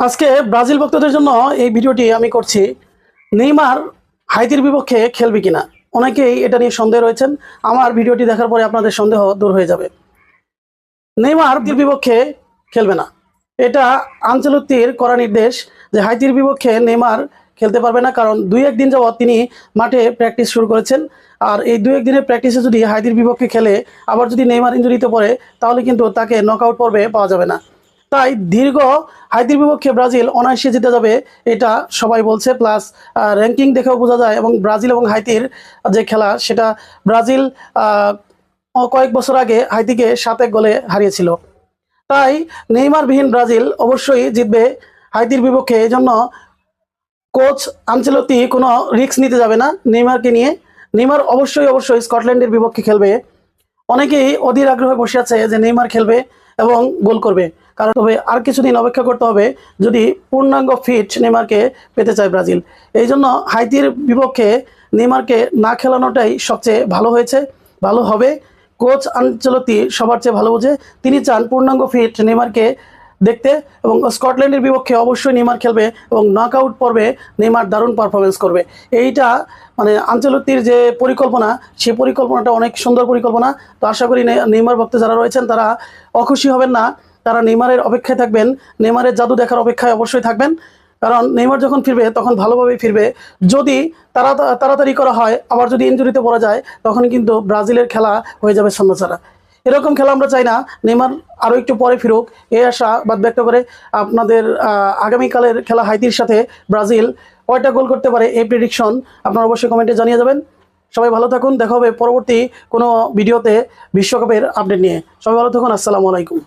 আজকে ব্রাজিল ভক্তদের জন্য এই ভিডিওটি আমি করছি। নেইমার হাইতির বিপক্ষে খেলবে কিনা, অনেকেই এটা নিয়ে সন্দেহ রয়েছেন। আমার ভিডিওটি দেখার পরে আপনাদের সন্দেহ দূর হয়ে যাবে। নেইমার হাইতির বিপক্ষে খেলবে না, এটা আনচেলত্তির কড়া নির্দেশ যে হাইতির বিপক্ষে নেইমার খেলতে পারবে না, কারণ 2-1 দিন যাবৎ তিনি মাঠে প্র্যাকটিস শুরু করেছেন। আর এই 2-1 দিনের প্র্যাকটিসে যদি হাইতির বিপক্ষে খেলে, আবার যদি নেইমার ইনজুরিতে পড়ে, তাহলে কিন্তু তাকে নকআউট পর্বে পাওয়া যাবে না। তাই দীর্ঘ হাইতির বিপক্ষে ব্রাজিল অনায়াসে জিতে যাবে, এটা সবাই বলছে। প্লাস র্যাঙ্কিং দেখেও বোঝা যায়, এবং ব্রাজিল এবং হাইতির যে খেলা, সেটা ব্রাজিল কয়েক বছর আগে হাইতিকে 7-1 গোলে হারিয়েছিল। তাই নেইমারবিহীন ব্রাজিল অবশ্যই জিতবে হাইতির বিপক্ষে। এই জন্য কোচ আনচেলত্তি কোনো রিস্ক নিতে যাবে না নেইমারকে নিয়ে। নেইমার অবশ্যই স্কটল্যান্ডের বিপক্ষে খেলবে। অনেকেই অধীর আগ্রহে বসে আছে যে নেইমার খেলবে এবং গোল করবে, কারণ তবে আর কিছুদিন অপেক্ষা করতে হবে যদি পূর্ণাঙ্গ ফিট নেইমারকে পেতে চায় ব্রাজিল। এই জন্য হাইতির বিপক্ষে নেইমারকে না খেলানোটাই সবচেয়ে ভালো হয়েছে, ভালো হবে। কোচ আনচেলত্তি সবার চেয়ে ভালো বোঝে, তিনি চান পূর্ণাঙ্গ ফিট নেইমারকে দেখতে, এবং স্কটল্যান্ডের বিপক্ষে অবশ্যই নেইমার খেলবে এবং নকআউট পর্বে নেইমার দারুণ পারফরমেন্স করবে। এইটা মানে আনচেলত্তির যে পরিকল্পনা, সেই পরিকল্পনাটা অনেক সুন্দর পরিকল্পনা। তো আশা করি নেইমার ভক্ত যারা রয়েছেন তারা অখুশি হবেন না, তারা নেইমারের অপেক্ষায় থাকবেন, নেইমারের জাদু দেখার অপেক্ষায় অবশ্যই থাকবেন। কারণ নেইমার যখন ফিরবে তখন ভালোভাবেই ফিরবে। যদি তাড়াতাড়ি করা হয়, আবার যদি ইনজুরিতে পড়া যায়, তখন কিন্তু ব্রাজিলের খেলা হয়ে যাবে ছন্নছাড়া। এরকম খেলা আমরা চাই না, নেইমার আরও একটু পরে ফিরুক, এই আশা বাদ ব্যক্ত করে আপনাদের আগামীকালের খেলা হাইতির সাথে ব্রাজিল কয়টা গোল করতে পারে এই প্রেডিকশন আপনারা অবশ্যই কমেন্টে জানিয়ে যাবেন। সবাই ভালো থাকুন, দেখা হবে পরবর্তী কোনো ভিডিওতে বিশ্বকাপের আপডেট নিয়ে। সবাই ভালো থাকুন, আসসালামু আলাইকুম।